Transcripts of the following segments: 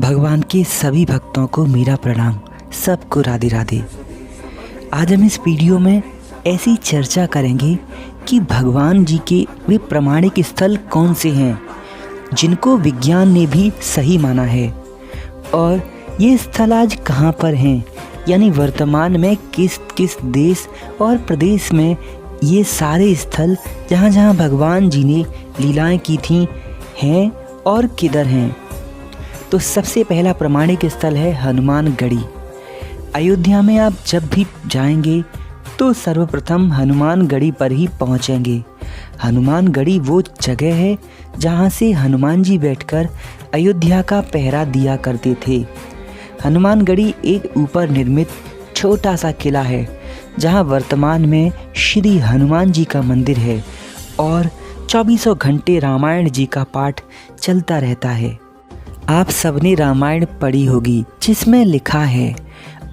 भगवान के सभी भक्तों को मेरा प्रणाम। सबको राधे राधे। आज हम इस वीडियो में ऐसी चर्चा करेंगे कि भगवान जी के वे प्रमाणिक स्थल कौन से हैं जिनको विज्ञान ने भी सही माना है, और ये स्थल आज कहाँ पर हैं, यानी वर्तमान में किस किस देश और प्रदेश में ये सारे स्थल जहाँ जहाँ भगवान जी ने लीलाएं की थीं हैं और किधर हैं। तो सबसे पहला प्रमाणिक स्थल है हनुमानगढ़ी। अयोध्या में आप जब भी जाएंगे तो सर्वप्रथम हनुमानगढ़ी पर ही पहुंचेंगे। हनुमानगढ़ी वो जगह है जहां से हनुमान जी बैठकर अयोध्या का पहरा दिया करते थे। हनुमानगढ़ी एक ऊपर निर्मित छोटा सा किला है जहां वर्तमान में श्री हनुमान जी का मंदिर है और 24 घंटे रामायण जी का पाठ चलता रहता है। आप सबने रामायण पढ़ी होगी जिसमें लिखा है,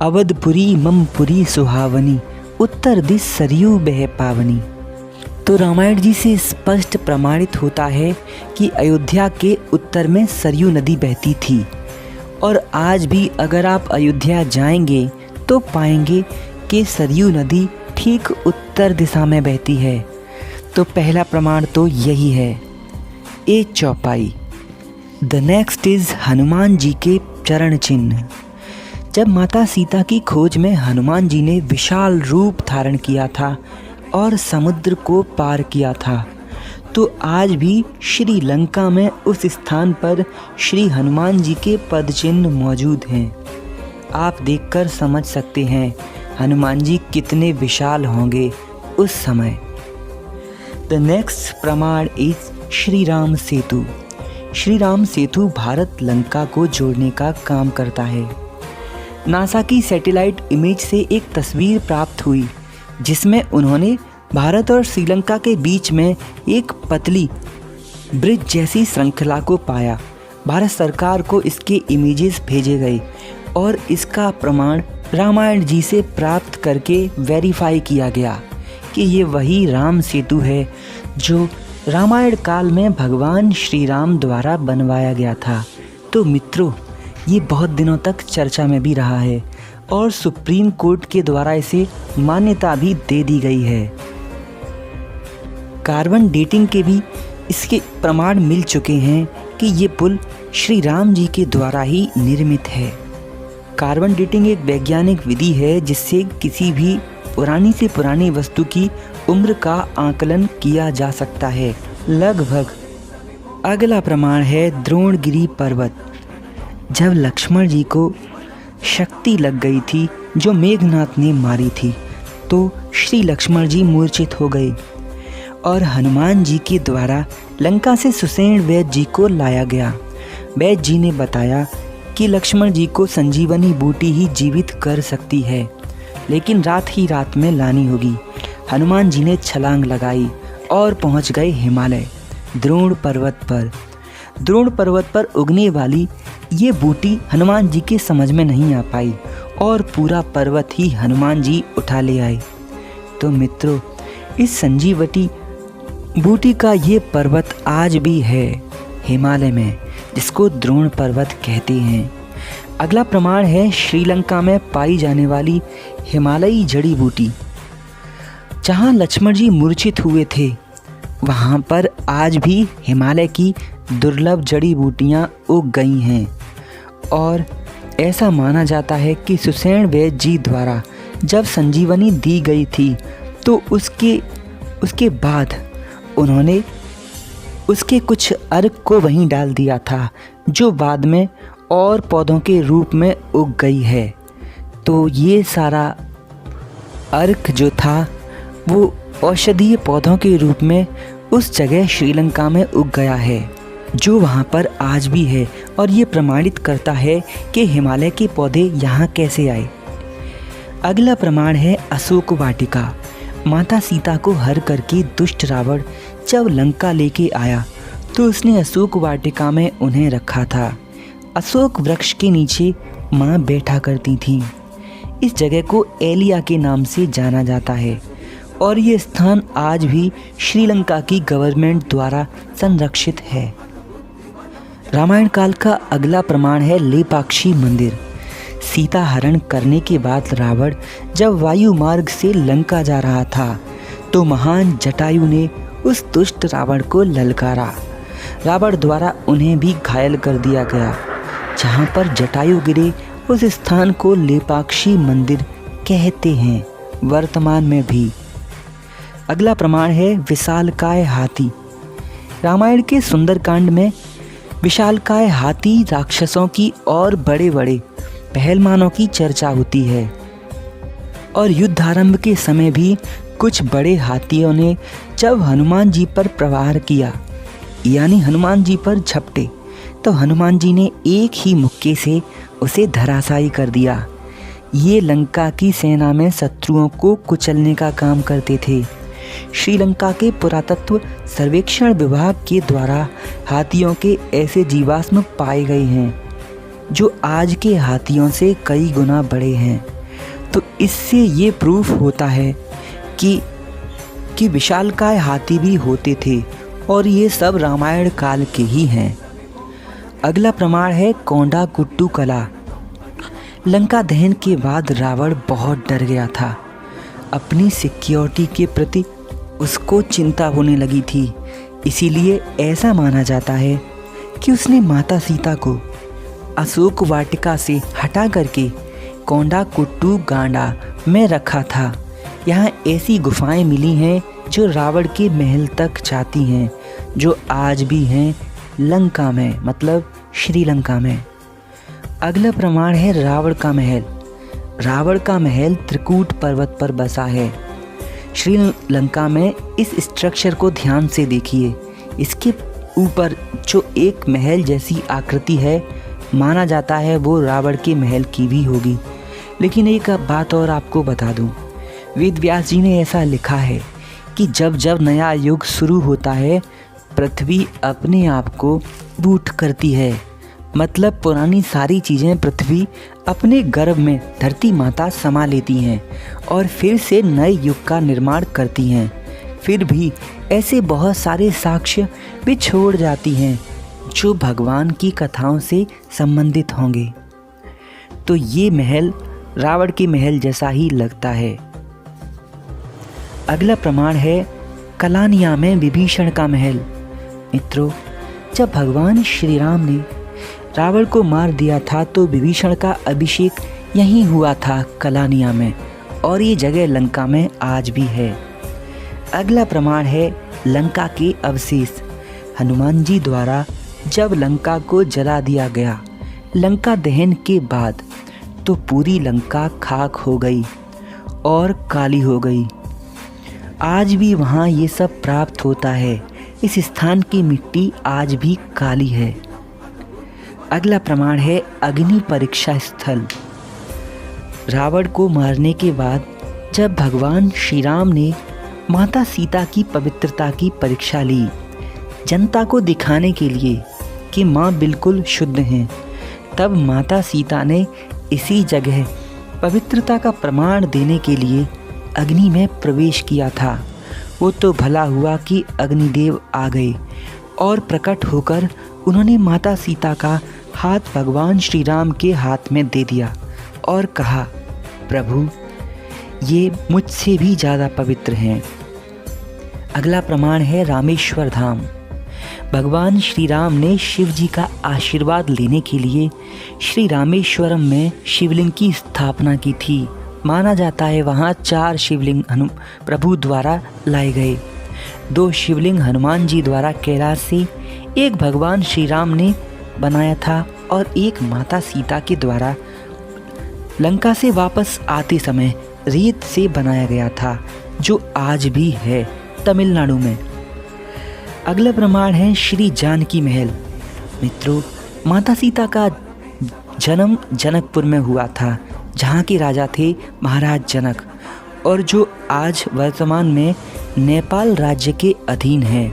अवधपुरी ममपुरी सुहावनी, उत्तर दिश सरयू बह पावनी। तो रामायण जी से स्पष्ट प्रमाणित होता है कि अयोध्या के उत्तर में सरयू नदी बहती थी, और आज भी अगर आप अयोध्या जाएंगे तो पाएंगे कि सरयू नदी ठीक उत्तर दिशा में बहती है। तो पहला प्रमाण तो यही है। ए चौपाई। The next is Hanuman ji के चरण चिन्ह। जब माता सीता की खोज में हनुमान जी ने विशाल रूप धारण किया था और समुद्र को पार किया था, तो आज भी श्रीलंका में उस स्थान पर श्री हनुमान जी के पद चिन्ह मौजूद हैं। आप देखकर समझ सकते हैं हनुमान जी कितने विशाल होंगे उस समय। द नेक्स्ट प्रमाण इज श्री राम सेतु। श्री राम सेतु भारत लंका को जोड़ने का काम करता है। नासा की सैटेलाइट इमेज से एक तस्वीर प्राप्त हुई जिसमें उन्होंने भारत और श्रीलंका के बीच में एक पतली ब्रिज जैसी श्रृंखला को पाया। भारत सरकार को इसके इमेजेस भेजे गए और इसका प्रमाण रामायण जी से प्राप्त करके वेरीफाई किया गया कि ये वही राम सेतु है जो रामायण काल में भगवान श्री राम द्वारा बनवाया गया था। तो मित्रों, ये बहुत दिनों तक चर्चा में भी रहा है और सुप्रीम कोर्ट के द्वारा इसे मान्यता भी दे दी गई है। कार्बन डेटिंग के भी इसके प्रमाण मिल चुके हैं कि ये पुल श्री राम जी के द्वारा ही निर्मित है। कार्बन डेटिंग एक वैज्ञानिक विधि है जिससे किसी भी पुरानी से पुरानी वस्तु की उम्र का आकलन किया जा सकता है लगभग। अगला प्रमाण है द्रोणगिरी पर्वत। जब लक्ष्मण जी को शक्ति लग गई थी जो मेघनाथ ने मारी थी, तो श्री लक्ष्मण जी मूर्छित हो गए और हनुमान जी के द्वारा लंका से सुसेन वैद्य जी को लाया गया। वैद्य जी ने बताया कि लक्ष्मण जी को संजीवनी बूटी ही जीवित कर सकती है, लेकिन रात ही रात में लानी होगी। हनुमान जी ने छलांग लगाई और पहुंच गए हिमालय द्रोण पर्वत पर। द्रोण पर्वत पर उगने वाली ये बूटी हनुमान जी के समझ में नहीं आ पाई और पूरा पर्वत ही हनुमान जी उठा ले आए। तो मित्रों, इस संजीवनी बूटी का ये पर्वत आज भी है हिमालय में, जिसको द्रोण पर्वत कहते हैं। अगला प्रमाण है श्रीलंका में पाई जाने वाली हिमालयी जड़ी बूटी। जहाँ लक्ष्मण जी मूर्छित हुए थे वहाँ पर आज भी हिमालय की दुर्लभ जड़ी बूटियाँ उग गई हैं, और ऐसा माना जाता है कि सुसेन वैद्य जी द्वारा जब संजीवनी दी गई थी तो उसके बाद उन्होंने उसके कुछ अर्क को वहीं डाल दिया था, जो बाद में और पौधों के रूप में उग गई है। तो ये सारा अर्क जो था वो औषधीय पौधों के रूप में उस जगह श्रीलंका में उग गया है, जो वहाँ पर आज भी है, और ये प्रमाणित करता है कि हिमालय के पौधे यहाँ कैसे आए। अगला प्रमाण है अशोक वाटिका। माता सीता को हर करके दुष्ट रावण जब लंका लेके आया तो उसने अशोक वाटिका में उन्हें रखा था। अशोक वृक्ष के नीचे माँ बैठा करती थीं। इस जगह को एलिया के नाम से जाना जाता है और ये स्थान आज भी श्रीलंका की गवर्नमेंट द्वारा संरक्षित है। रामायण काल का अगला प्रमाण है लेपाक्षी मंदिर। सीता हरण करने के बाद रावण जब वायु मार्ग से लंका जा रहा था तो महान जटायु ने उस दुष्ट रावण को ललकारा। रावण द्वारा उन्हें भी घायल कर दिया गया। जहाँ पर जटायु गिरे उस स्थान को लेपाक्षी मंदिर कहते हैं वर्तमान में भी। अगला प्रमाण है विशालकाय हाथी। रामायण के सुंदरकांड में विशालकाय हाथी राक्षसों की और बड़े बड़े पहलवानों की चर्चा होती है और युद्ध आरंभ के समय भी कुछ बड़े हाथियों ने जब हनुमान जी पर प्रहार किया यानी हनुमान जी पर झपटे तो हनुमान जी ने एक ही मुक्के से उसे धराशायी कर दिया। ये लंका की सेना में शत्रुओं को कुचलने का काम करते थे। श्रीलंका के पुरातत्व सर्वेक्षण विभाग के द्वारा हाथियों के ऐसे जीवाश्म पाए गए हैं जो आज के हाथियों से कई गुना बड़े हैं। तो इससे ये प्रूफ होता है कि विशालकाय हाथी भी होते थे और ये सब रामायण काल के ही हैं। अगला प्रमाण है कोंडागुट्टू कला। लंका दहन के बाद रावण बहुत डर गया था। अपनी सिक्योरिटी के प्रति उसको चिंता होने लगी थी। इसीलिए ऐसा माना जाता है कि उसने माता सीता को अशोक वाटिका से हटा करके कोंडागुट्टू गांडा में रखा था। यहाँ ऐसी गुफाएं मिली हैं जो रावण के महल तक जाती हैं जो आज भी हैं लंका में मतलब श्रीलंका में। अगला प्रमाण है रावण का महल। रावण का महल त्रिकूट पर्वत पर बसा है श्रीलंका में। इस स्ट्रक्चर को ध्यान से देखिए। इसके ऊपर जो एक महल जैसी आकृति है माना जाता है वो रावण के महल की भी होगी। लेकिन एक बात और आपको बता दूं, वेद व्यास जी ने ऐसा लिखा है कि जब जब नया युग शुरू होता है पृथ्वी अपने आप को बूट करती है। मतलब पुरानी सारी चीज़ें पृथ्वी अपने गर्भ में धरती माता समा लेती हैं और फिर से नए युग का निर्माण करती हैं। फिर भी ऐसे बहुत सारे साक्ष्य भी छोड़ जाती हैं जो भगवान की कथाओं से संबंधित होंगे। तो ये महल रावण के महल जैसा ही लगता है। अगला प्रमाण है कलानिया में विभीषण का महल। मित्रों, जब भगवान श्री राम ने रावण को मार दिया था तो विभीषण का अभिषेक यहीं हुआ था कलानिया में और ये जगह लंका में आज भी है। अगला प्रमाण है लंका के अवशेष। हनुमान जी द्वारा जब लंका को जला दिया गया लंका दहन के बाद तो पूरी लंका खाक हो गई और काली हो गई। आज भी वहाँ ये सब प्राप्त होता है। इस स्थान की मिट्टी आज भी काली है। अगला प्रमाण है अग्नि परीक्षा स्थल। रावण को मारने के बाद जब भगवान श्री राम ने माता सीता की पवित्रता की परीक्षा ली जनता को दिखाने के लिए कि माँ बिल्कुल शुद्ध हैं, तब माता सीता ने इसी जगह पवित्रता का प्रमाण देने के लिए अग्नि में प्रवेश किया था। वो तो भला हुआ कि अग्निदेव आ गए और प्रकट होकर उन्होंने माता सीता का हाथ भगवान श्री राम के हाथ में दे दिया और कहा, प्रभु ये मुझसे भी ज़्यादा पवित्र हैं। अगला प्रमाण है रामेश्वर धाम। भगवान श्री राम ने शिव जी का आशीर्वाद लेने के लिए श्री रामेश्वरम में शिवलिंग की स्थापना की थी। माना जाता है वहाँ 4 शिवलिंग प्रभु द्वारा लाए गए। 2 शिवलिंग हनुमान जी द्वारा कैलाश से, एक भगवान श्री राम ने बनाया था और एक माता सीता के द्वारा लंका से वापस आते समय रेत से बनाया गया था जो आज भी है तमिलनाडु में। अगला प्रमाण है श्री जानकी महल। मित्रों, माता सीता का जन्म जनकपुर में हुआ था जहाँ के राजा थे महाराज जनक और जो आज वर्तमान में नेपाल राज्य के अधीन है।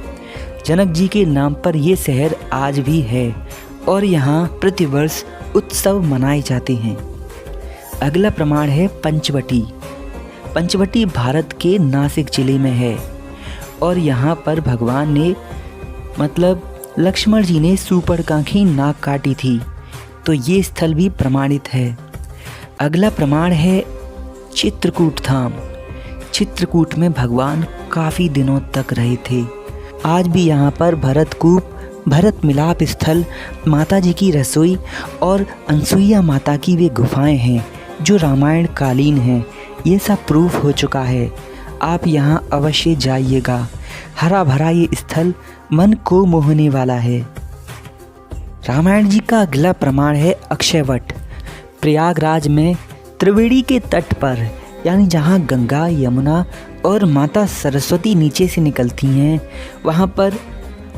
जनक जी के नाम पर ये शहर आज भी है और यहाँ प्रतिवर्ष उत्सव मनाए जाते हैं। अगला प्रमाण है पंचवटी। पंचवटी भारत के नासिक जिले में है और यहाँ पर भगवान ने लक्ष्मण जी ने सूर्पणखा नाक काटी थी, तो ये स्थल भी प्रमाणित है। अगला प्रमाण है चित्रकूट धाम। चित्रकूट में भगवान काफ़ी दिनों तक रहे थे। आज भी यहाँ पर भरतकूप, भरत मिलाप स्थल, माता जी की रसोई और अनसुईया माता की वे गुफाएं हैं जो रामायण कालीन हैं। ये सब प्रूफ हो चुका है। आप यहाँ अवश्य जाइएगा। हरा भरा ये स्थल मन को मोहने वाला है। रामायण जी का अगला प्रमाण है अक्षयवट। प्रयागराज में त्रिवेणी के तट पर, यानी जहाँ गंगा, यमुना और माता सरस्वती नीचे से निकलती हैं, वहाँ पर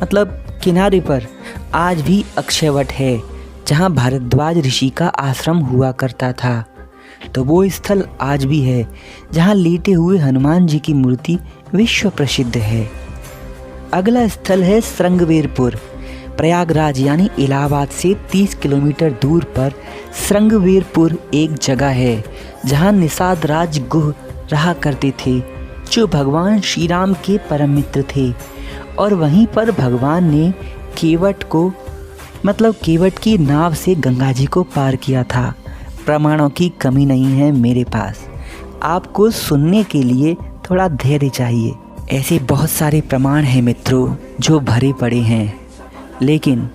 मतलब किनारे पर आज भी अक्षयवट है, जहाँ भारद्वाज ऋषि का आश्रम हुआ करता था। तो वो स्थल आज भी है, जहाँ लेटे हुए हनुमान जी की मूर्ति विश्व प्रसिद्ध है। अगला स्थल है श्रृंगवेरपुर। प्रयागराज यानी इलाहाबाद से 30 किलोमीटर दूर पर श्रृंगवेरपुर एक जगह है, जहाँ निषाद राज गुह रहा करते थे, जो भगवान श्री राम के परम मित्र थे। और वहीं पर भगवान ने केवट को केवट की नाव से गंगा जी को पार किया था। प्रमाणों की कमी नहीं है मेरे पास, आपको सुनने के लिए थोड़ा धैर्य चाहिए। ऐसे बहुत सारे प्रमाण हैं मित्रों जो भरे पड़े हैं, लेकिन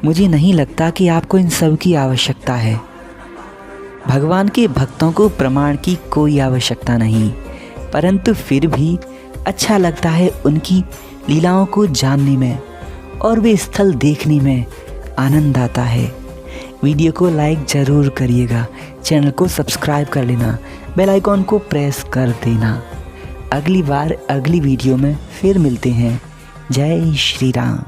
मुझे नहीं लगता कि आपको इन सब की आवश्यकता है। भगवान के भक्तों को प्रमाण की कोई आवश्यकता नहीं, परंतु फिर भी अच्छा लगता है उनकी लीलाओं को जानने में और वे स्थल देखने में आनंद आता है। वीडियो को लाइक ज़रूर करिएगा, चैनल को सब्सक्राइब कर लेना, बेल आइकॉन को प्रेस कर देना। अगली बार अगली वीडियो में फिर मिलते हैं। जय श्री राम।